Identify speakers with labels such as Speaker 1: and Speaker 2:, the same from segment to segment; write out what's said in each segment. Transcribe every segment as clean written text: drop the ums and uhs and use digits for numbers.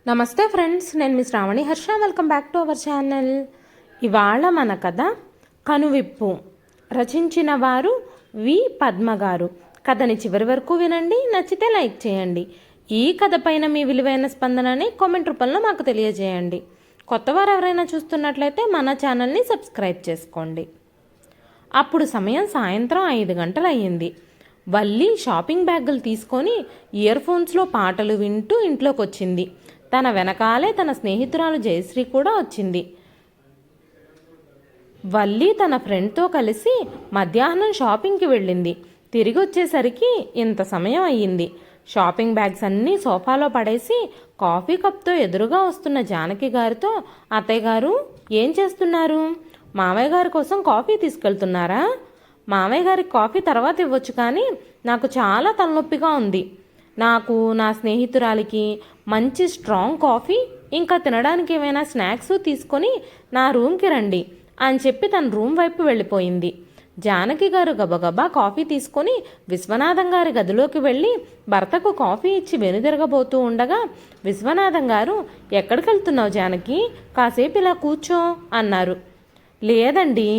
Speaker 1: నమస్తే ఫ్రెండ్స్, నేను మీ Sravani Harsha. Welcome back to our channel. ఇవాళ మన కథ కనువిప్పు. రచించిన వారు వి పద్మ గారు. కథని చివరి వరకు వినండి, నచ్చితే లైక్ చేయండి. ఈ కథ పైన మీ విలువైన స్పందనని కామెంట్ రూపంలో మాకు తెలియజేయండి. కొత్తవారు ఎవరైనా చూస్తున్నట్లయితే మన ఛానల్ని సబ్స్క్రైబ్ చేసుకోండి. అప్పుడు సమయం సాయంత్రం 5 గంటలు అయ్యింది. వల్లి షాపింగ్ బ్యాగులు తీసుకొని ఇయర్ ఫోన్స్లో పాటలు వింటూ ఇంట్లోకి వచ్చింది. తన వెనకాలే తన స్నేహితురాలు జయశ్రీ కూడా వచ్చింది. వల్లి తన ఫ్రెండ్తో కలిసి మధ్యాహ్నం షాపింగ్కి వెళ్ళింది. తిరిగి వచ్చేసరికి ఇంత సమయం అయ్యింది. షాపింగ్ బ్యాగ్స్ అన్నీ సోఫాలో పడేసి కాఫీ కప్తో ఎదురుగా వస్తున్న జానకి గారితో, అత్తయ్య గారు ఏం చేస్తున్నారు? మామయ్య గారి కోసం కాఫీ తీసుకెళ్తున్నారా? మామయ్య గారికి కాఫీ తర్వాత ఇవ్వచ్చు, కానీ నాకు చాలా తలనొప్పిగా ఉంది. నాకు, నా స్నేహితురాలికి మంచి స్ట్రాంగ్ కాఫీ, ఇంకా తినడానికి ఏమైనా స్నాక్స్ తీసుకొని నా రూమ్కి రండి అని చెప్పి తన రూమ్ వైపు వెళ్ళిపోయింది. జానకి గారు గబగబా కాఫీ తీసుకొని విశ్వనాథం గారి గదిలోకి వెళ్ళి భర్తకు కాఫీ ఇచ్చి వెనుదిరగబోతూ ఉండగా, విశ్వనాథం గారు, ఎక్కడికి వెళ్తున్నావు జానకి? కాసేపు ఇలా కూర్చో అన్నారు. లేదండి,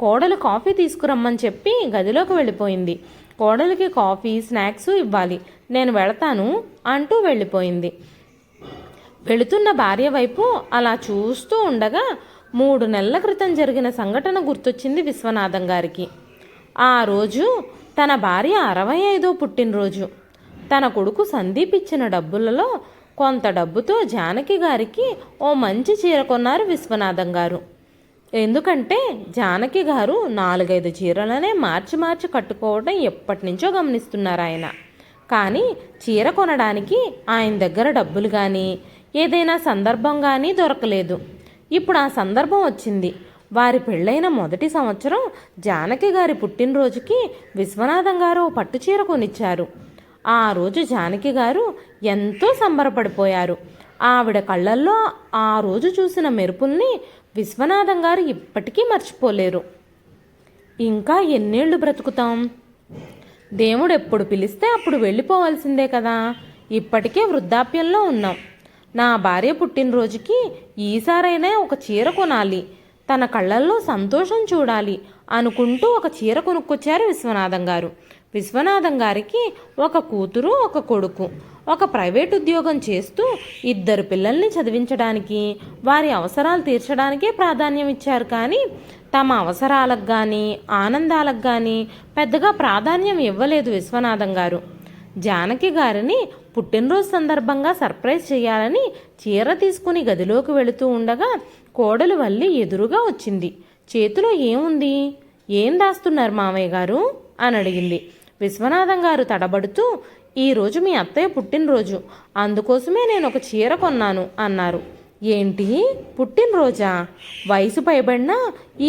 Speaker 1: కోడలు కాఫీ తీసుకురమ్మని చెప్పి గదిలోకి వెళ్ళిపోయింది. కోడలికి కాఫీ స్నాక్స్ ఇవ్వాలి, నేను వెళతాను అంటూ వెళ్ళిపోయింది. వెళుతున్న భార్య వైపు అలా చూస్తూ ఉండగా 3 నెలల క్రితం జరిగిన సంఘటన గుర్తొచ్చింది విశ్వనాథం గారికి. ఆ రోజు తన భార్య 65వ పుట్టినరోజు. తన కొడుకు సందీప్ ఇచ్చిన డబ్బులలో కొంత డబ్బుతో జానకి గారికి ఓ మంచి చీర కొన్నారు విశ్వనాథం గారు. ఎందుకంటే జానకి గారు 4-5 చీరలనే మార్చి కట్టుకోవడం ఎప్పటి నుంచో గమనిస్తున్నారు ఆయన. కానీ చీర కొనడానికి ఆయన దగ్గర డబ్బులు కానీ ఏదైనా సందర్భం కానీ దొరకలేదు. ఇప్పుడు ఆ సందర్భం వచ్చింది. వారి పెళ్ళైన మొదటి సంవత్సరం జానకి గారి పుట్టినరోజుకి విశ్వనాథం గారు పట్టు చీర కొనిచ్చారు. ఆ రోజు జానకి గారు ఎంతో సంబరపడిపోయారు. ఆవిడ కళ్ళల్లో ఆ రోజు చూసిన మెరుపుల్ని విశ్వనాథం గారు ఇప్పటికీ మర్చిపోలేరు. ఇంకా ఎన్నేళ్లు బ్రతుకుతాం? దేవుడు ఎప్పుడు పిలిస్తే అప్పుడు వెళ్ళిపోవాల్సిందే కదా. ఇప్పటికే వృద్ధాప్యంలో ఉన్నాం. నా భార్య పుట్టినరోజుకి ఈసారైనా ఒక చీర కొనాలి, తన కళ్ళల్లో సంతోషం చూడాలి అనుకుంటూ ఒక చీర కొనుక్కొచ్చారు విశ్వనాథం గారు. విశ్వనాథం గారికి ఒక కూతురు, ఒక కొడుకు. ఒక ప్రైవేట్ ఉద్యోగం చేస్తూ 2 పిల్లల్ని చదివించడానికి, వారి అవసరాలు తీర్చడానికే ప్రాధాన్యం ఇచ్చారు. కానీ తమ అవసరాలకు కానీ ఆనందాలకు కానీ పెద్దగా ప్రాధాన్యం ఇవ్వలేదు విశ్వనాథం గారు. జానకి గారిని పుట్టినరోజు సందర్భంగా సర్ప్రైజ్ చేయాలని చీర తీసుకుని గదిలోకి వెళుతూ ఉండగా కోడలు వల్లి ఎదురుగా వచ్చింది. చేతిలో ఏముంది? ఏం దాస్తున్నారు మామయ్య గారు అని అడిగింది. విశ్వనాథం గారు తడబడుతూ, ఈరోజు మీ అత్తయ్య పుట్టినరోజు, అందుకోసమే నేను ఒక చీర కొన్నాను అన్నారు. ఏంటి, పుట్టినరోజా? వయసు పైబడినా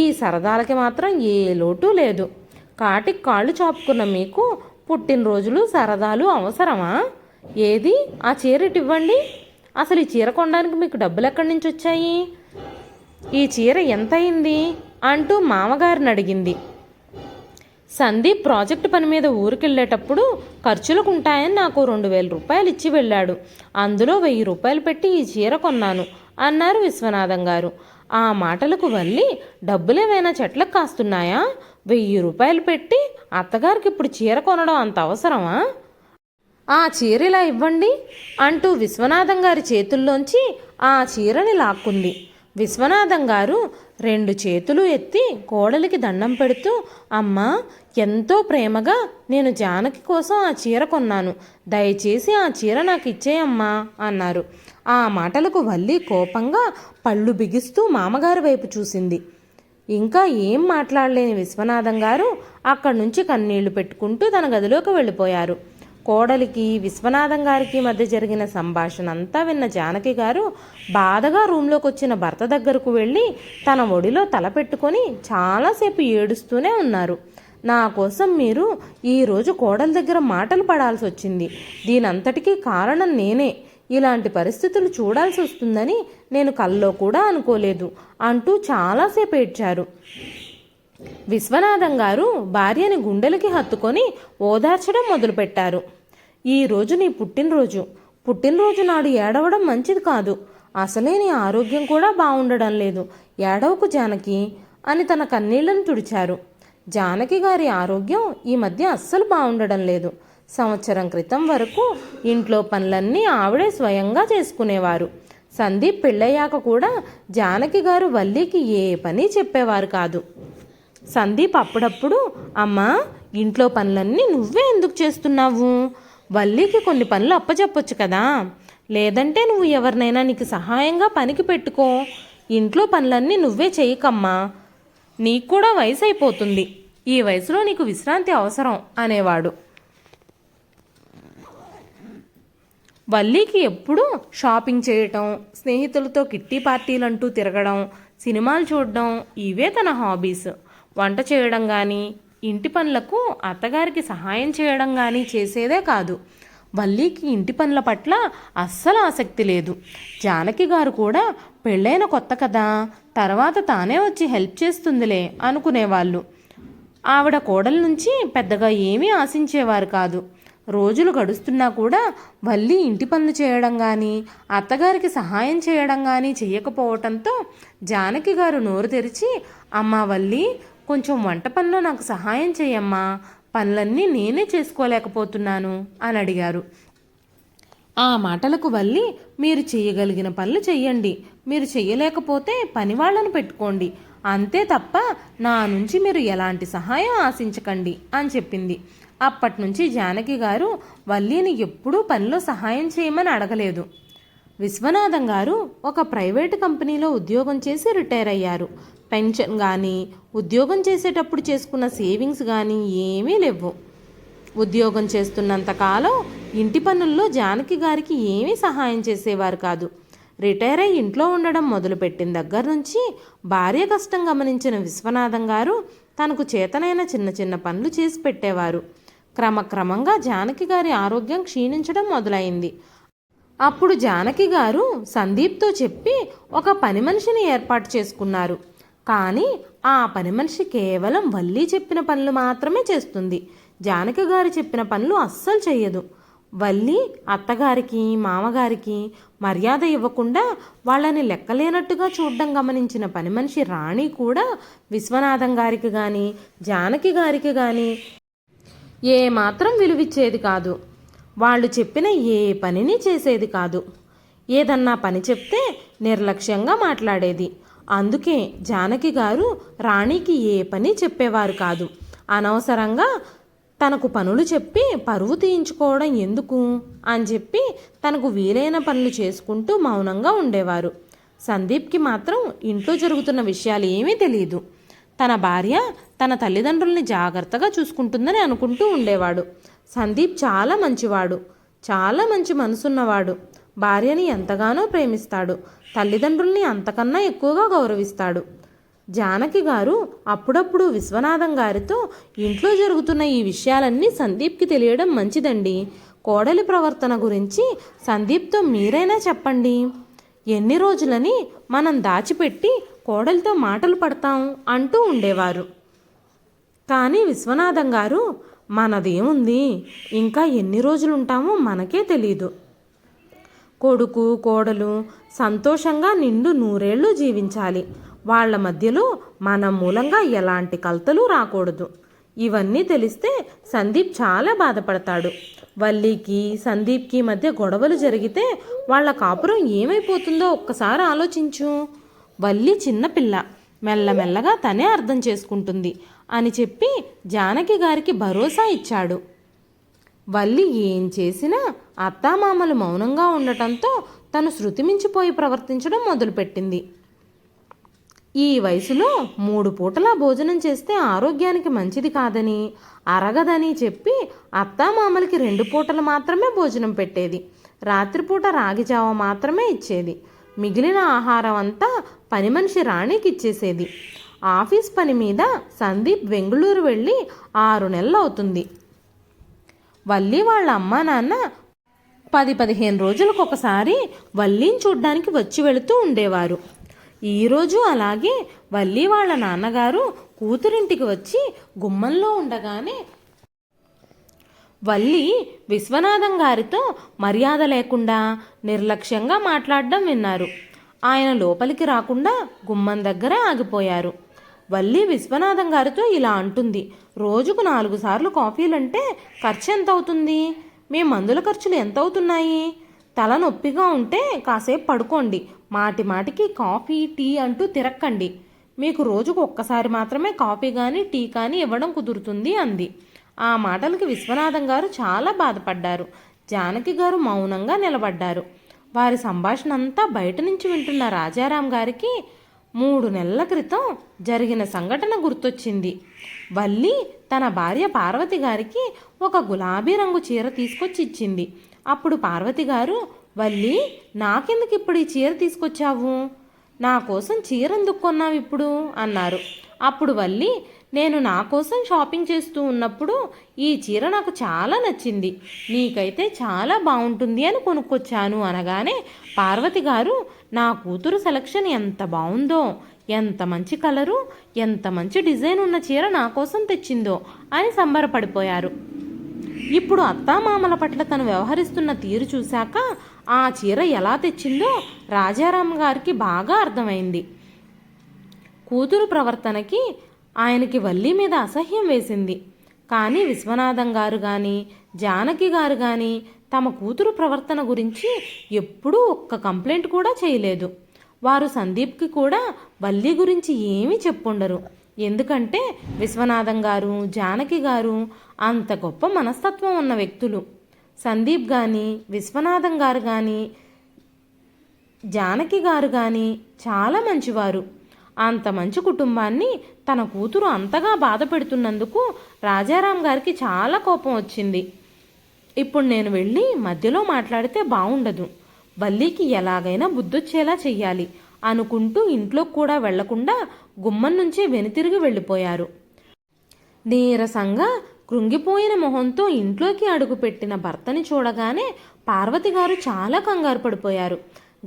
Speaker 1: ఈ సరదాలకి మాత్రం ఏ లోటు లేదు. కాటికి కాళ్ళు చాపుకున్న మీకు పుట్టినరోజులు సరదాలు అవసరమా? ఏది ఆ చీర ఇవ్వండి. అసలు ఈ చీర కొనడానికి మీకు డబ్బులు ఎక్కడి నుంచి వచ్చాయి? ఈ చీర ఎంత అయింది అంటూ మామగారిని అడిగింది. సందీప్ ప్రాజెక్టు పని మీద ఊరికెళ్ళేటప్పుడు ఖర్చులకు ఉంటాయని నాకు 2,000 రూపాయలు ఇచ్చి వెళ్ళాడు. అందులో 1,000 రూపాయలు పెట్టి ఈ చీర కొన్నాను అన్నారు విశ్వనాథం గారు. ఆ మాటలకు వల్లి, డబ్బులేమైనా చెట్లకు కాస్తున్నాయా? 1,000 రూపాయలు పెట్టి అత్తగారికి ఇప్పుడు చీర కొనడం అంత అవసరమా? ఆ చీర ఇలా ఇవ్వండి అంటూ విశ్వనాథం గారి చేతుల్లోంచి ఆ చీరని లాక్కుంది. విశ్వనాథం గారు 2 చేతులు ఎత్తి కోడలికి దండం పెడుతూ, అమ్మా, ఎంతో ప్రేమగా నేను జానకి కోసం ఆ చీర కొన్నాను, దయచేసి ఆ చీర నాకు ఇచ్చేయమ్మా అన్నారు. ఆ మాటలకు వల్లి కోపంగా పళ్ళు బిగిస్తూ మామగారి వైపు చూసింది. ఇంకా ఏం మాట్లాడలేని విశ్వనాథం గారు అక్కడి నుంచి కన్నీళ్లు పెట్టుకుంటూ తన గదిలోకి వెళ్ళిపోయారు. కోడలికి విశ్వనాథం గారికి మధ్య జరిగిన సంభాషణ అంతా విన్న జానకి గారు బాధగా రూమ్లోకి వచ్చిన భర్త దగ్గరకు వెళ్ళి తన ఒడిలో తల పెట్టుకొని చాలాసేపు ఏడుస్తూనే ఉన్నారు. నా కోసం మీరు ఈరోజు కోడలి దగ్గర మాటలు పడాల్సి వచ్చింది. దీనంతటికీ కారణం నేనే. ఇలాంటి పరిస్థితులు చూడాల్సి వస్తుందని నేను కల్లో కూడా అనుకోలేదు అంటూ చాలాసేపు ఏడ్చారు. విశ్వనాథం గారు భార్యని గుండెలకి హత్తుకొని ఓదార్చడం మొదలుపెట్టారు. ఈరోజు నీ పుట్టినరోజు, పుట్టినరోజు నాడు ఏడవడం మంచిది కాదు. అసలే నీ ఆరోగ్యం కూడా బాగుండడం లేదు. ఏడవకు జానకి అని తన కన్నీళ్లను తుడిచారు. జానకి గారి ఆరోగ్యం ఈ మధ్య అస్సలు బాగుండడం లేదు. సంవత్సరం క్రితం వరకు ఇంట్లో పనులన్నీ ఆవిడే స్వయంగా చేసుకునేవారు. సందీప్ పెళ్ళయ్యాక కూడా జానకి గారు వల్లికి ఏ పని చెప్పేవారు కాదు. సందీప్ అప్పుడప్పుడు, అమ్మా ఇంట్లో పనులన్నీ నువ్వే ఎందుకు చేస్తున్నావు? వల్లికి కొన్ని పనులు అప్పచెప్పొచ్చు కదా, లేదంటే నువ్వు ఎవరినైనా నీకు సహాయంగా పనికి పెట్టుకో. ఇంట్లో పనులన్నీ నువ్వే చేయకమ్మా, నీకు కూడా వయసు అయిపోతుంది. ఈ వయసులో నీకు విశ్రాంతి అవసరం అనేవాడు. వల్లికి ఎప్పుడూ షాపింగ్ చేయటం, స్నేహితులతో కిట్టి పార్టీలంటూ తిరగడం, సినిమాలు చూడడం ఇవే తన హాబీస్. వంట చేయడం కానీ, ఇంటి పనులకు అత్తగారికి సహాయం చేయడం కానీ చేసేదే కాదు. వల్లికి ఇంటి పనుల పట్ల అస్సలు ఆసక్తి లేదు. జానకి గారు కూడా పెళ్ళైన కొత్త కదా, తర్వాత తానే వచ్చి హెల్ప్ చేస్తుందిలే అనుకునేవాళ్ళు. ఆవిడ కోడల నుంచి పెద్దగా ఏమీ ఆశించేవారు కాదు. రోజులు గడుస్తున్నా కూడా వల్లి ఇంటి పనులు చేయడం కానీ, అత్తగారికి సహాయం చేయడం కానీ చేయకపోవటంతో జానకి గారు నోరు తెరిచి, అమ్మా వల్లి, కొంచెం వంట పనిలో నాకు సహాయం చేయమ్మా, పనులన్నీ నేనే చేసుకోలేకపోతున్నాను అని అడిగారు. ఆ మాటలకు వల్లి, మీరు చేయగలిగిన పనులు చెయ్యండి, మీరు చెయ్యలేకపోతే పని వాళ్ళను పెట్టుకోండి, అంతే తప్ప నా నుంచి మీరు ఎలాంటి సహాయం ఆశించకండి అని చెప్పింది. అప్పటి నుంచి జానకి గారు వల్లిని ఎప్పుడూ పనిలో సహాయం చేయమని అడగలేదు. విశ్వనాథం గారు ఒక ప్రైవేటు కంపెనీలో ఉద్యోగం చేసి రిటైర్ అయ్యారు. పెన్షన్ కానీ, ఉద్యోగం చేసేటప్పుడు చేసుకున్న సేవింగ్స్ కానీ ఏమీ లేవు. ఉద్యోగం చేస్తున్నంతకాలం ఇంటి పనుల్లో జానకి గారికి ఏమీ సహాయం చేసేవారు కాదు. రిటైర్ అయ్యి ఇంట్లో ఉండడం మొదలుపెట్టిన దగ్గర నుంచి భార్య కష్టం గమనించిన విశ్వనాథం గారు తనకు చేతనైన చిన్న చిన్న పనులు చేసి పెట్టేవారు. క్రమక్రమంగా జానకి గారి ఆరోగ్యం క్షీణించడం మొదలైంది. అప్పుడు జానకి గారు సందీప్తో చెప్పి ఒక పని మనిషిని ఏర్పాటు చేసుకున్నారు. కానీ ఆ పని మనిషి కేవలం వల్లి చెప్పిన పనులు మాత్రమే చేస్తుంది. జానకి గారు చెప్పిన పనులు అస్సలు చెయ్యదు. వల్లి అత్తగారికి, మామగారికి మర్యాద ఇవ్వకుండా వాళ్ళని లెక్కలేనట్టుగా చూడడం గమనించిన పని మనిషి రాణి కూడా విశ్వనాథం గారికి కానీ, జానకి గారికి కానీ ఏమాత్రం విలువిచ్చేది కాదు. వాళ్ళు చెప్పిన ఏ పనిని చేసేది కాదు. ఏదన్నా పని చెప్తే నిర్లక్ష్యంగా మాట్లాడేది. అందుకే జానకి గారు రాణికి ఏ పని చెప్పేవారు కాదు. అనవసరంగా తనకు పనులు చెప్పి పరువు తీయించుకోవడం ఎందుకు అని చెప్పి తనకు వీలైన పనులు చేసుకుంటూ మౌనంగా ఉండేవారు. సందీప్కి మాత్రం ఇంట్లో జరుగుతున్న విషయాలు ఏమీ తెలియదు. తన భార్య తన తల్లిదండ్రుల్ని జాగ్రత్తగా చూసుకుంటుందని అనుకుంటూ ఉండేవాడు. సందీప్ చాలా మంచివాడు, చాలా మంచి మనసున్నవాడు. భార్యని ఎంతగానో ప్రేమిస్తాడు. తల్లిదండ్రుల్ని అంతకన్నా ఎక్కువగా గౌరవిస్తాడు. జానకి గారు అప్పుడప్పుడు విశ్వనాథం గారితో ఇంట్లో జరుగుతున్న ఈ విషయాలన్నీ సందీప్కి తెలియడం మంచిదండి. కోడలి ప్రవర్తన గురించి సందీప్తో మీరైనా చెప్పండి. ఎన్ని రోజులని మనం దాచిపెట్టి కోడలితో మాటలు పడతాం అంటూ ఉండేవారు. కానీ విశ్వనాథం గారు, మనదేముంది, ఇంకా ఎన్ని రోజులు ఉంటామో మనకే తెలీదు. కొడుకు కోడలు సంతోషంగా నిండు నూరేళ్లు జీవించాలి. వాళ్ళ మధ్యలో మన మూలంగా ఎలాంటి కలతలు రాకూడదు. ఇవన్నీ తెలిస్తే సందీప్ చాలా బాధపడతాడు. వల్లికి సందీప్కి మధ్య గొడవలు జరిగితే వాళ్ళ కాపురం ఏమైపోతుందో ఒక్కసారి ఆలోచించు. వల్లి చిన్నపిల్ల, మెల్లమెల్లగా తనే అర్థం చేసుకుంటుంది అని చెప్పి జానకి గారికి భరోసా ఇచ్చాడు. వల్లి ఏం చేసినా అత్తామామలు మౌనంగా ఉండటంతో తను శృతిమించిపోయి ప్రవర్తించడం మొదలుపెట్టింది. ఈ వయసులో 3 పూటలా భోజనం చేస్తే ఆరోగ్యానికి మంచిది కాదని, అరగదని చెప్పి అత్తామామలకి 2 పూటలు మాత్రమే భోజనం పెట్టేది. రాత్రిపూట రాగిజావ మాత్రమే ఇచ్చేది. మిగిలిన ఆహారం అంతా పని మనిషి రాణికి ఇచ్చేసేది. ఆఫీస్ పని మీద సందీప్ బెంగుళూరు వెళ్ళి 6 నెలలు అవుతుంది. వల్లి వాళ్ళ అమ్మా నాన్న 10-15 రోజులకు ఒకసారి వల్లిని చూడ్డానికి వచ్చి వెళుతూ ఉండేవారు. ఈరోజు అలాగే వల్లి వాళ్ళ నాన్నగారు కూతురింటికి వచ్చి గుమ్మంలో ఉండగానే వల్లి విశ్వనాథం గారితో మర్యాద లేకుండా నిర్లక్ష్యంగా మాట్లాడడం విన్నారు. ఆయన లోపలికి రాకుండా గుమ్మం దగ్గర ఆగిపోయారు. వల్లి విశ్వనాథం గారితో ఇలా అంటుంది, రోజుకు 4 సార్లు కాఫీలంటే ఖర్చు ఎంత అవుతుంది? మీ మందుల ఖర్చులు ఎంత అవుతున్నాయి? తల నొప్పిగా ఉంటే కాసేపు పడుకోండి, మాటి మాటికి కాఫీ టీ అంటూ తిరక్కండి. మీకు రోజుకు ఒక్కసారి మాత్రమే కాఫీ కానీ టీ కానీ ఇవ్వడం కుదురుతుంది అంది. ఆ మాటలకి విశ్వనాథం గారు చాలా బాధపడ్డారు. జానకి గారు మౌనంగా నిలబడ్డారు. వారి సంభాషణ అంతా బయట నుంచి వింటున్న రాజారాం గారికి 3 నెలల క్రితం జరిగిన సంఘటన గుర్తొచ్చింది. వల్లి తన భార్య పార్వతి గారికి ఒక గులాబీ రంగు చీర తీసుకొచ్చి ఇచ్చింది. అప్పుడు పార్వతి గారు, వల్లి, నాకెందుకు ఇప్పుడు ఈ చీర తీసుకొచ్చావు? నా కోసం చీర ఎందుకు కొన్నావు ఇప్పుడు అన్నారు. అప్పుడు వల్లి, నేను నా కోసం షాపింగ్ చేస్తూ ఉన్నప్పుడు ఈ చీర నాకు చాలా నచ్చింది, నీకైతే చాలా బాగుంటుంది అని కొనుక్కొచ్చాను అనగానే పార్వతి గారు, నా కూతురు సెలక్షన్ ఎంత బాగుందో, ఎంత మంచి కలరు, ఎంత మంచి డిజైన్ ఉన్న చీర నా కోసం తెచ్చిందో అని సంబరపడిపోయారు. ఇప్పుడు అత్తామామల పట్ల తను వ్యవహరిస్తున్న తీరు చూశాక ఆ చీర ఎలా తెచ్చిందో రాజారాం గారికి బాగా అర్థమైంది. కూతురు ప్రవర్తనకి ఆయనకి వల్లి మీద అసహ్యం వేసింది. కానీ విశ్వనాథం గారు కానీ జానకి గారు కానీ తమ కూతురు ప్రవర్తన గురించి ఎప్పుడూ ఒక్క కంప్లైంట్ కూడా చేయలేదు. వారు సందీప్కి కూడా వల్లి గురించి ఏమీ చెప్పుండరు. ఎందుకంటే విశ్వనాథం గారు జానకి గారు అంత గొప్ప మనస్తత్వం ఉన్న వ్యక్తులు. సందీప్ కానీ విశ్వనాథం గారు కానీ జానకి గారు కానీ చాలా మంచివారు. అంత మంచి కుటుంబాన్ని తన కూతురు అంతగా బాధ పెడుతున్నందుకు రాజారాం గారికి చాలా కోపం వచ్చింది. ఇప్పుడు నేను వెళ్ళి మధ్యలో మాట్లాడితే బాగుండదు, వల్లికి ఎలాగైనా బుద్ధొచ్చేలా చెయ్యాలి అనుకుంటూ ఇంట్లో కూడా వెళ్లకుండా గుమ్మం నుంచే వెనుతిరిగి వెళ్ళిపోయారు. నీరసంగా కృంగిపోయిన మొహంతో ఇంట్లోకి అడుగుపెట్టిన భర్తని చూడగానే పార్వతి గారు చాలా కంగారు పడిపోయారు.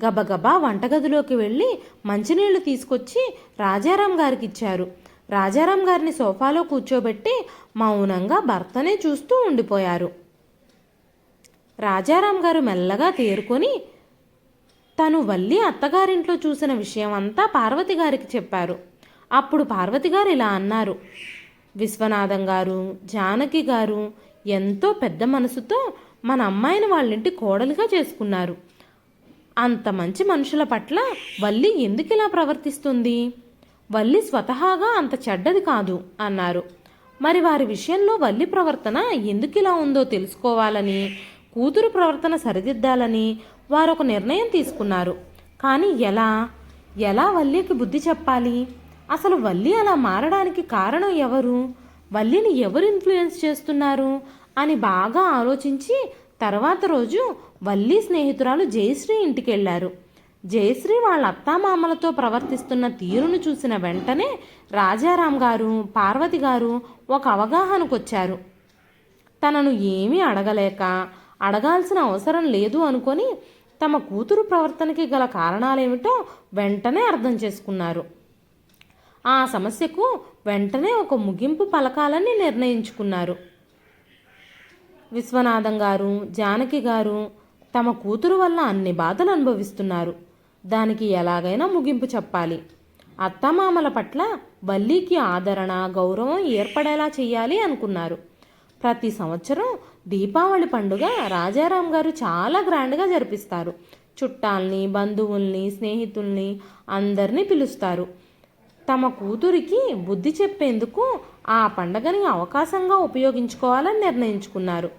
Speaker 1: గబగబా వంటగదిలోకి వెళ్ళి మంచినీళ్లు తీసుకొచ్చి రాజారాం గారికి ఇచ్చారు. రాజారాం గారిని సోఫాలో కూర్చోబెట్టి మౌనంగా భర్తనే చూస్తూ ఉండిపోయారు. రాజారాం గారు మెల్లగా తేరుకొని తను వల్లి అత్తగారింట్లో చూసిన విషయం అంతా పార్వతి గారికి చెప్పారు. అప్పుడు పార్వతి గారు ఇలా అన్నారు, విశ్వనాథం గారు జానకి గారు ఎంతో పెద్ద మనసుతో మన అమ్మాయిని వాళ్ళింటి కోడలిగా చేసుకున్నారు. అంత మంచి మనుషుల పట్ల వల్లి ఎందుకు ఇలా ప్రవర్తిస్తుంది? వల్లి స్వతహాగా అంత చెడ్డది కాదు అన్నారు. మరి వారి విషయంలో వల్లి ప్రవర్తన ఎందుకు ఇలా ఉందో తెలుసుకోవాలని, కూతురు ప్రవర్తన సరిదిద్దాలని వారొక నిర్ణయం తీసుకున్నారు. కానీ ఎలా వల్లికి బుద్ధి చెప్పాలి? అసలు వల్లి అలా మారడానికి కారణం ఎవరు? వల్లిని ఎవరు ఇన్ఫ్లుయెన్స్ చేస్తున్నారు అని బాగా ఆలోచించి తర్వాత రోజు వల్లి స్నేహితురాలు జయశ్రీ ఇంటికి వెళ్ళారు. జయశ్రీ వాళ్ళ అత్తామామలతో ప్రవర్తిస్తున్న తీరును చూసిన వెంటనే రాజారాం గారు పార్వతి గారు ఒక అవగాహనకు వచ్చారు. తనను ఏమీ అడగలేక అడగాల్సిన అవసరం లేదు అనుకొని తమ కూతురు ప్రవర్తనకి గల కారణాలేమిటో వెంటనే అర్థం చేసుకున్నారు. ఆ సమస్యకు వెంటనే ఒక ముగింపు పలకాలని నిర్ణయించుకున్నారు. విశ్వనాథం గారు జానకి గారు తమ కూతురు వల్ల అన్ని బాధలు అనుభవిస్తున్నారు, దానికి ఎలాగైనా ముగింపు చెప్పాలి. అత్తమామల పట్ల వల్లికి ఆదరణ గౌరవం ఏర్పడేలా చేయాలి అనుకున్నారు. ప్రతి సంవత్సరం దీపావళి పండుగ రాజారాం గారు చాలా గ్రాండ్గా జరిపిస్తారు. చుట్టాల్ని బంధువుల్ని స్నేహితుల్ని అందరినీ పిలుస్తారు. తమ కూతురికి బుద్ధి చెప్పేందుకు ఆ పండగని అవకాశంగా ఉపయోగించుకోవాలని నిర్ణయించుకున్నారు.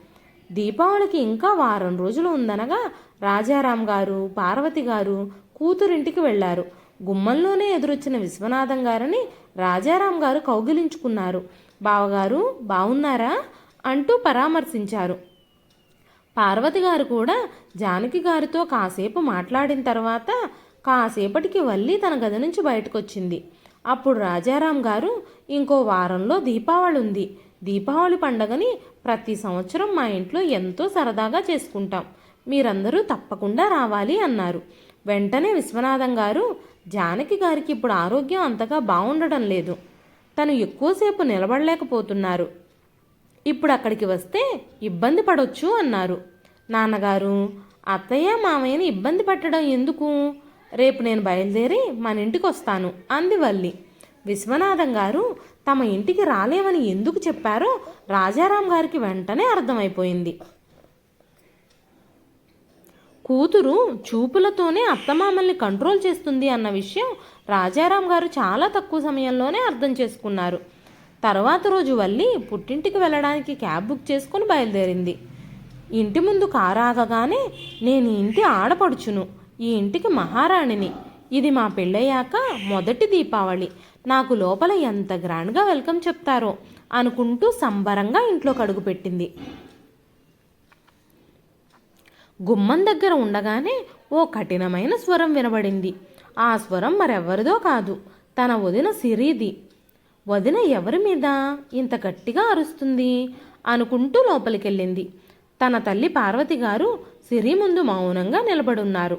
Speaker 1: దీపావళికి ఇంకా వారం రోజులు ఉందనగా రాజారాం గారు పార్వతి గారు కూతురింటికి వెళ్లారు. గుమ్మంలోనే ఎదురొచ్చిన విశ్వనాథం గారిని రాజారాం గారు కౌగిలించుకున్నారు. బావగారు బావున్నారా అంటూ పరామర్శించారు. పార్వతి గారు కూడా జానకి గారితో కాసేపు మాట్లాడిన తర్వాత కాసేపటికి వల్లి తన గది నుంచి బయటకొచ్చింది. అప్పుడు రాజారాం గారు, ఇంకో వారంలో దీపావళి ఉంది, దీపావళి పండగని ప్రతి సంవత్సరం మా ఇంట్లో ఎంతో సరదాగా చేసుకుంటాం, మీరందరూ తప్పకుండా రావాలి అన్నారు. వెంటనే విశ్వనాథం గారు, జానకి గారికి ఇప్పుడు ఆరోగ్యం అంతగా బాగుండడం లేదు, తను ఎక్కువసేపు నిలబడలేకపోతున్నారు, ఇప్పుడు అక్కడికి వస్తే ఇబ్బంది పడొచ్చు అన్నారు. నాన్నగారు, అత్తయ్య మామయ్యని ఇబ్బంది పెట్టడం ఎందుకు? రేపు నేను బయలుదేరి మన ఇంటికి వస్తాను అంది వల్లి. విశ్వనాథం గారు తమ ఇంటికి రాలేమని ఎందుకు చెప్పారో రాజారాం గారికి వెంటనే అర్థమైపోయింది. కూతురు చూపులతోనే అత్తమామల్ని కంట్రోల్ చేస్తుంది అన్న విషయం రాజారాం గారు చాలా తక్కువ సమయంలోనే అర్థం చేసుకున్నారు. తర్వాత రోజు వల్లి పుట్టింటికి వెళ్ళడానికి క్యాబ్ బుక్ చేసుకుని బయలుదేరింది. ఇంటి ముందు కారు ఆగగానే, నేను ఈ ఇంటి ఆడపడుచును, ఈ ఇంటికి మహారాణిని, ఇది మా పెళ్ళయ్యాక మొదటి దీపావళి, నాకు లోపల ఎంత గ్రాండ్గా వెల్కమ్ చెప్తారో అనుకుంటూ సంబరంగా ఇంట్లోకి అడుగుపెట్టింది. గుమ్మం దగ్గర ఉండగానే ఓ కఠినమైన స్వరం వినబడింది. ఆ స్వరం మరెవరిదో కాదు, తన వదిన సిరీది. వదిన ఎవరి మీద ఇంత గట్టిగా అరుస్తుంది అనుకుంటూ లోపలికెళ్ళింది. తన తల్లి పార్వతి గారు సిరి ముందు మౌనంగా నిలబడున్నారు.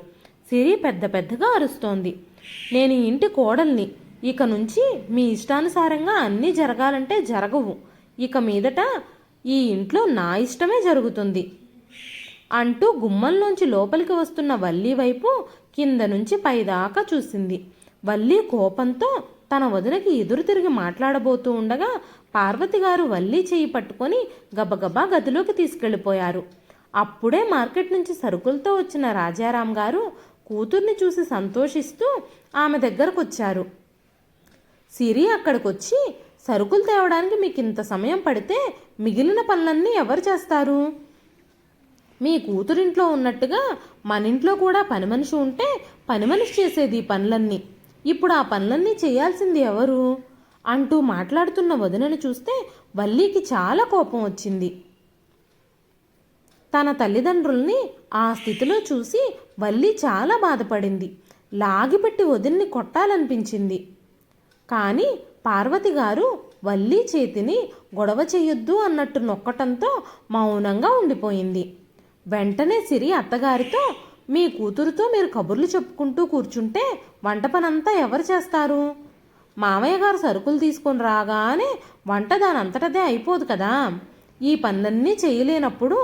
Speaker 1: సిరి పెద్ద పెద్దగా అరుస్తోంది. నేను ఈ ఇంటి కోడల్ని, ఇక నుంచి మీ ఇష్టానుసారంగా అన్నీ జరగాలంటే జరగవు, ఇక మీదట ఈ ఇంట్లో నా ఇష్టమే జరుగుతుంది అంటూ గుమ్మంలోంచి లోపలికి వస్తున్న వల్లి వైపు కింద నుంచి పైదాకా చూసింది. వల్లి కోపంతో తన వదినకి ఎదురు తిరిగి మాట్లాడబోతూ ఉండగా పార్వతి గారు వల్లి చేయి పట్టుకొని గబగబా గదిలోకి తీసుకెళ్లిపోయారు. అప్పుడే మార్కెట్ నుంచి సరుకులతో వచ్చిన రాజారాం గారు కూతుర్ని చూసి సంతోషిస్తూ ఆమె దగ్గరకు వచ్చారు. సిరి అక్కడికొచ్చి, సరుకులు తేవడానికి మీకు ఇంత సమయం పడితే మిగిలిన పనులన్నీ ఎవరు చేస్తారు? మీ కూతురింట్లో ఉన్నట్టుగా మన ఇంట్లో కూడా పని మనిషి ఉంటే పని మనిషి చేసేది ఈ పనులన్నీ, ఇప్పుడు ఆ పనులన్నీ చేయాల్సింది ఎవరు అంటూ మాట్లాడుతున్న వదినని చూస్తే వల్లికి చాలా కోపం వచ్చింది. తన తల్లిదండ్రుల్ని ఆ స్థితిలో చూసి వల్లి చాలా బాధపడింది. లాగిపెట్టి వదిన్ని కొట్టాలనిపించింది. కానీ పార్వతి గారు వల్లి చేతిని గొడవ చెయ్యొద్దు అన్నట్టు నొక్కటంతో మౌనంగా ఉండిపోయింది. వెంటనే సిరి అత్తగారితో, మీ కూతురుతో మీరు కబుర్లు చెప్పుకుంటూ కూర్చుంటే వంట పనంతా ఎవరు చేస్తారు? మామయ్య గారు సరుకులు తీసుకొని రాగానే వంట దానంతటదే అయిపోదు కదా, ఈ పనులన్నీ చేయలేనప్పుడు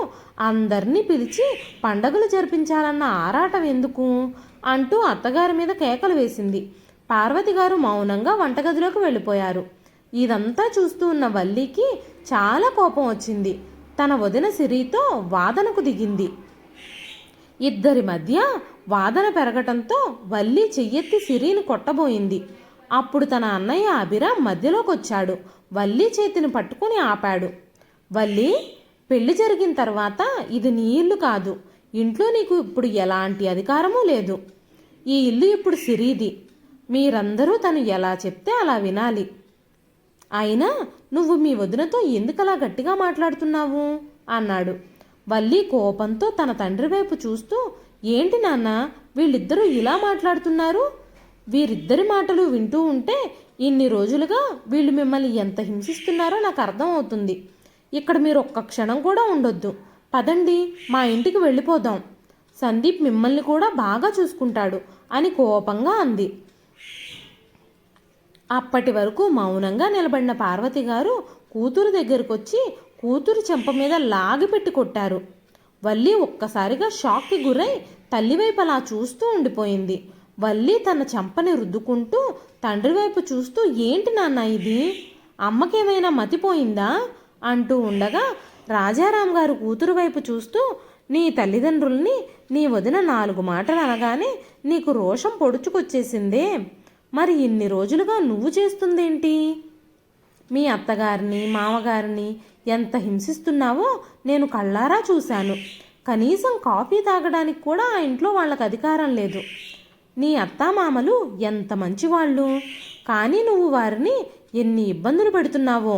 Speaker 1: అందరినీ పిలిచి పండగలు జరిపించాలన్న ఆరాటం ఎందుకు అంటూ అత్తగారి మీద కేకలు వేసింది. పార్వతి గారు మౌనంగా వంటగదిలోకి వెళ్ళిపోయారు. ఇదంతా చూస్తూ ఉన్న వల్లికి చాలా కోపం వచ్చింది. తన వదిన సిరితో వాదనకు దిగింది. ఇద్దరి మధ్య వాదన పెరగటంతో వల్లి చెయ్యెత్తి సిరిని కొట్టబోయింది. అప్పుడు తన అన్నయ్య అభిరామ్ మధ్యలోకి వచ్చాడు. వల్లి చేతిని పట్టుకుని ఆపాడు. వల్లి, పెళ్లి జరిగిన తర్వాత ఇది నీ ఇల్లు కాదు, ఇంట్లో నీకు ఇప్పుడు ఎలాంటి అధికారమూ లేదు. ఈ ఇల్లు ఇప్పుడు సిరిది, మీరందరూ తను ఎలా చెప్తే అలా వినాలి. అయినా నువ్వు మీ వదినతో ఎందుకలా గట్టిగా మాట్లాడుతున్నావు అన్నాడు. వల్లి కోపంతో తన తండ్రి వైపు చూస్తూ, ఏంటి నాన్న వీళ్ళిద్దరూ ఇలా మాట్లాడుతున్నారు? వీరిద్దరి మాటలు వింటూ ఉంటే ఇన్ని రోజులుగా వీళ్ళు మిమ్మల్ని ఎంత హింసిస్తున్నారో నాకు అర్థం అవుతుంది. ఇక్కడ మీరు ఒక్క క్షణం కూడా ఉండొద్దు, పదండి మా ఇంటికి వెళ్ళిపోదాం, సందీప్ మిమ్మల్ని కూడా బాగా చూసుకుంటాడు అని కోపంగా అంది. అప్పటి వరకు మౌనంగా నిలబడిన పార్వతి గారు కూతురు దగ్గరకు వచ్చి కూతురు చెంప మీద లాగిపెట్టి కొట్టారు. వల్లి ఒక్కసారిగా షాక్కి గురై తల్లివైపు అలా చూస్తూ ఉండిపోయింది. వల్లి తన చెంపని రుద్దుకుంటూ తండ్రి వైపు చూస్తూ, ఏంటి నాన్న ఇది, అమ్మకేమైనా మతిపోయిందా అంటూ ఉండగా రాజారాం గారు కూతురు వైపు చూస్తూ, నీ తల్లిదండ్రుల్ని నీ వదిన 4 మాటలు అనగానే నీకు రోషం పొడుచుకొచ్చేసిందే, మరి ఇన్ని రోజులుగా నువ్వు చేస్తుందేంటి? మీ అత్తగారిని మామగారిని ఎంత హింసిస్తున్నావో నేను కళ్ళారా చూశాను. కనీసం కాఫీ తాగడానికి కూడా ఆ ఇంట్లో వాళ్ళకి అధికారం లేదు. నీ అత్తామామలు ఎంత మంచివాళ్ళు, కానీ నువ్వు వారిని ఎన్ని ఇబ్బందులు పెడుతున్నావో.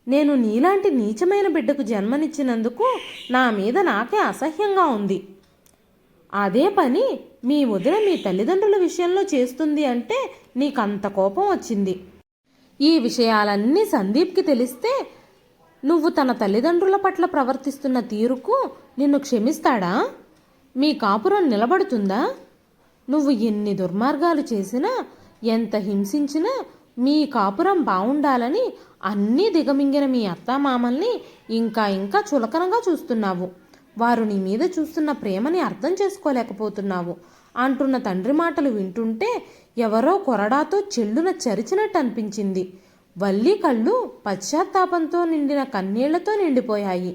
Speaker 1: నేను నీలాంటి నీచమైన బిడ్డకు జన్మనిచ్చినందుకు నా మీద నాకే అసహ్యంగా ఉంది. అదే పని మీ వదిన మీ తల్లిదండ్రుల విషయంలో చేస్తుంది అంటే నీకంత కోపం వచ్చింది. ఈ విషయాలన్నీ సందీప్కి తెలిస్తే నువ్వు తన తల్లిదండ్రుల పట్ల ప్రవర్తిస్తున్న తీరుకు నిన్ను క్షమిస్తాడా? మీ కాపురం నిలబడుతుందా? నువ్వు ఎన్ని దుర్మార్గాలు చేసినా, ఎంత హింసించినా మీ కాపురం బాగుండాలని అన్నీ దిగమింగిన మీ అత్తామామల్ని ఇంకా ఇంకా చులకనగా చూస్తున్నావు. వారు నీ మీద చూస్తున్న ప్రేమని అర్థం చేసుకోలేకపోతున్నావు అంటున్న తండ్రి మాటలు వింటుంటే ఎవరో కొరడాతో చెల్లున చరిచినట్టు అనిపించింది. వల్లి కళ్ళు పశ్చాత్తాపంతో నిండిన కన్నీళ్లతో నిండిపోయాయి.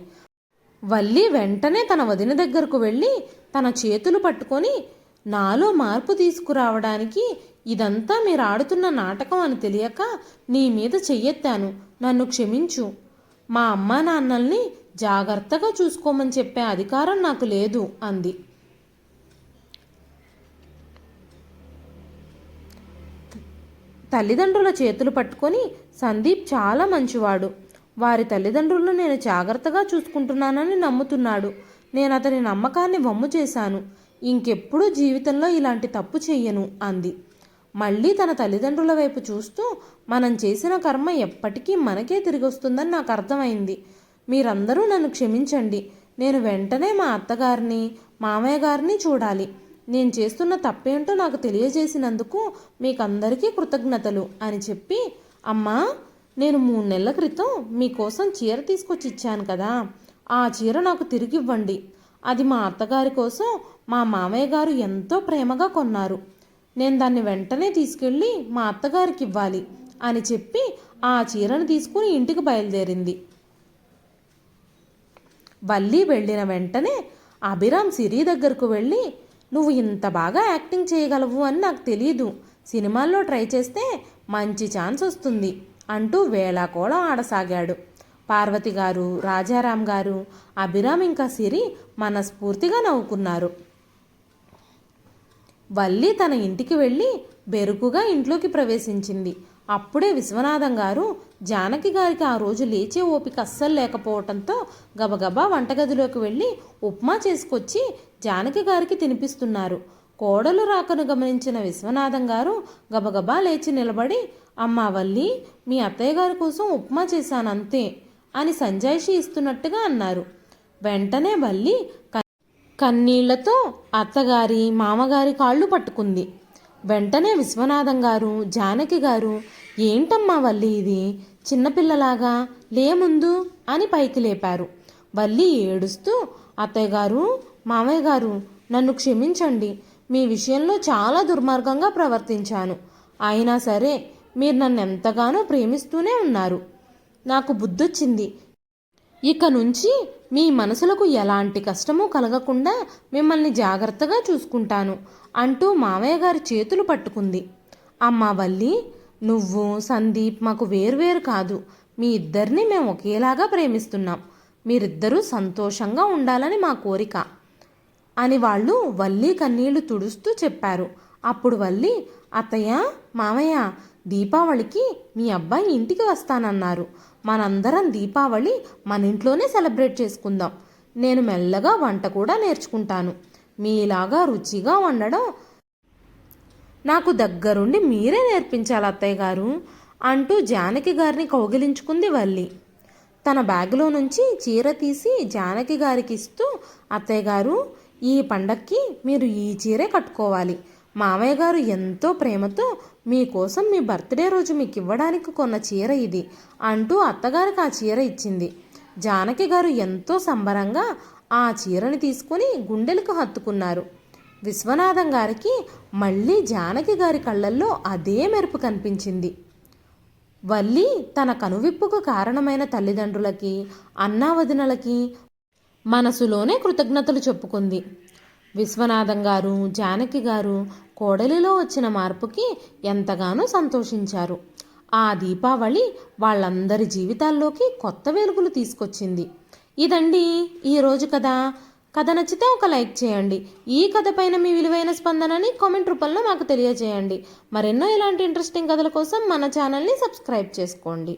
Speaker 1: వల్లి వెంటనే తన వదిన దగ్గరకు వెళ్ళి తన చేతులు పట్టుకొని, నాలో మార్పు తీసుకురావడానికి ఇదంతా మీరు ఆడుతున్న నాటకం అని తెలియక నీ మీద చెయ్యెత్తాను, నన్ను క్షమించు. మా అమ్మా నాన్నల్ని జాగ్రత్తగా చూసుకోమని చెప్పే అధికారం నాకు లేదు అంది. తల్లిదండ్రుల చేతులు పట్టుకొని, సందీప్ చాలా మంచివాడు, వారి తల్లిదండ్రులను నేను జాగ్రత్తగా చూసుకుంటున్నానని నమ్ముతున్నాడు. నేను అతని నమ్మకాన్ని వమ్ము చేశాను. ఇంకెప్పుడూ జీవితంలో ఇలాంటి తప్పు చెయ్యను అంది. మళ్ళీ తన తల్లిదండ్రుల వైపు చూస్తూ, మనం చేసిన కర్మ ఎప్పటికీ మనకే తిరిగి వస్తుందని నాకు అర్థమైంది. మీరందరూ నన్ను క్షమించండి. నేను వెంటనే మా అత్తగారిని మామయ్య గారిని చూడాలి. నేను చేస్తున్న తప్పేంటో నాకు తెలియజేసినందుకు మీకందరికీ కృతజ్ఞతలు అని చెప్పి, అమ్మా, నేను 3 నెలల క్రితం మీకోసం చీర తీసుకొచ్చి ఇచ్చాను కదా, ఆ చీర నాకు తిరిగివ్వండి. అది మా అత్తగారి కోసం మా మామయ్య గారు ఎంతో ప్రేమగా కొన్నారు. నేను దాన్ని వెంటనే తీసుకెళ్ళి మా అత్తగారికి ఇవ్వాలి అని చెప్పి ఆ చీరను తీసుకుని ఇంటికి బయలుదేరింది. వల్లి వెళ్ళిన వెంటనే అభిరామ్ సిరి దగ్గరకు వెళ్ళి, నువ్వు ఇంత బాగా యాక్టింగ్ చేయగలవు అని నాకు తెలియదు, సినిమాల్లో ట్రై చేస్తే మంచి ఛాన్స్ వస్తుంది అంటూ వేళాకోళం ఆడసాగాడు. పార్వతి గారు, రాజారాం గారు, అభిరామ్ ఇంకా సిరి మనస్ఫూర్తిగా నవ్వుకున్నారు. వల్లి తన ఇంటికి వెళ్ళి బెరుకుగా ఇంట్లోకి ప్రవేశించింది. అప్పుడే విశ్వనాథం గారు జానకి గారికి ఆ రోజు లేచే ఓపిక అస్సలు లేకపోవటంతో గబగబా వంటగదిలోకి వెళ్ళి ఉప్మా చేసుకొచ్చి జానకి గారికి తినిపిస్తున్నారు. కోడలు రాకను గమనించిన విశ్వనాథం గారు గబగబా లేచి నిలబడి, అమ్మా వల్లి, మీ అత్తయ్య గారి కోసం ఉప్మా చేశానంతే అని సంజాయిషి ఇస్తున్నట్టుగా అన్నారు. వెంటనే వల్లి కన్నీళ్లతో అత్తగారి మామగారి కాళ్ళు పట్టుకుంది. వెంటనే విశ్వనాథం గారు, జానకి గారు, ఏంటమ్మా వల్లి ఇది, చిన్నపిల్లలాగా లే ముందు అని పైకి లేపారు. వల్లి ఏడుస్తూ, అత్తయ్య గారు, మామయ్య గారు, నన్ను క్షమించండి, మీ విషయంలో చాలా దుర్మార్గంగా ప్రవర్తించాను. అయినా సరే మీరు నన్ను ఎంతగానో ప్రేమిస్తూనే ఉన్నారు. నాకు బుద్ధొచ్చింది. ఇక నుంచి మీ మనసులకు ఎలాంటి కష్టమూ కలగకుండా మిమ్మల్ని జాగ్రత్తగా చూసుకుంటాను అంటూ మామయ్య గారి చేతులు పట్టుకుంది. అమ్మా వల్లి, నువ్వు సందీప్ మాకు వేర్వేరు కాదు, మీ ఇద్దరిని మేము ఒకేలాగా ప్రేమిస్తున్నాం. మీరిద్దరూ సంతోషంగా ఉండాలని మా కోరిక అని వాళ్ళు వల్లి కన్నీళ్లు తుడుస్తూ చెప్పారు. అప్పుడు వల్లి, అత్తయ్య, మామయ్య, దీపావళికి మీ అబ్బాయి ఇంటికి వస్తానన్నారు. మనందరం దీపావళి మన ఇంట్లోనే సెలబ్రేట్ చేసుకుందాం. నేను మెల్లగా వంట కూడా నేర్చుకుంటాను. మీలాగా రుచిగా వండడం నాకు దగ్గరుండి మీరే నేర్పించాలి అత్తయ్య గారు అంటూ జానకి గారిని కౌగిలించుకుంది వల్లి. తన బ్యాగులో నుంచి చీర తీసి జానకి గారికి ఇస్తూ, అత్తయ్య గారు, ఈ పండక్కి మీరు ఈ చీరే కట్టుకోవాలి. మామయ్య గారు ఎంతో ప్రేమతో మీకోసం మీ బర్త్డే రోజు మీకు ఇవ్వడానికి కొన్న చీర ఇది అంటూ అత్తగారికి ఆ చీర ఇచ్చింది. జానకి గారు ఎంతో సంబరంగా ఆ చీరని తీసుకుని గుండెలకు హత్తుకున్నారు. విశ్వనాథం గారికి మళ్ళీ జానకి గారి కళ్ళల్లో అదే మెరుపు కనిపించింది. వల్లి తన కనువిప్పుకు కారణమైన తల్లిదండ్రులకి, అన్నావదినలకి మనసులోనే కృతజ్ఞతలు చెప్పుకుంది. విశ్వనాథం గారు, జానకి గారు కోడలిలో వచ్చిన మార్పుకి ఎంతగానో సంతోషించారు. ఆ దీపావళి వాళ్ళందరి జీవితాల్లోకి కొత్త వెలుగులు తీసుకొచ్చింది. ఇదండి ఈరోజు కథ. కథ నచ్చితే ఒక లైక్ చేయండి. ఈ కథ పైన మీ విలువైన స్పందనని కామెంట్ రూపంలో మాకు తెలియజేయండి. మరెన్నో ఇలాంటి ఇంట్రెస్టింగ్ కథల కోసం మన ఛానల్ని సబ్స్క్రైబ్ చేసుకోండి.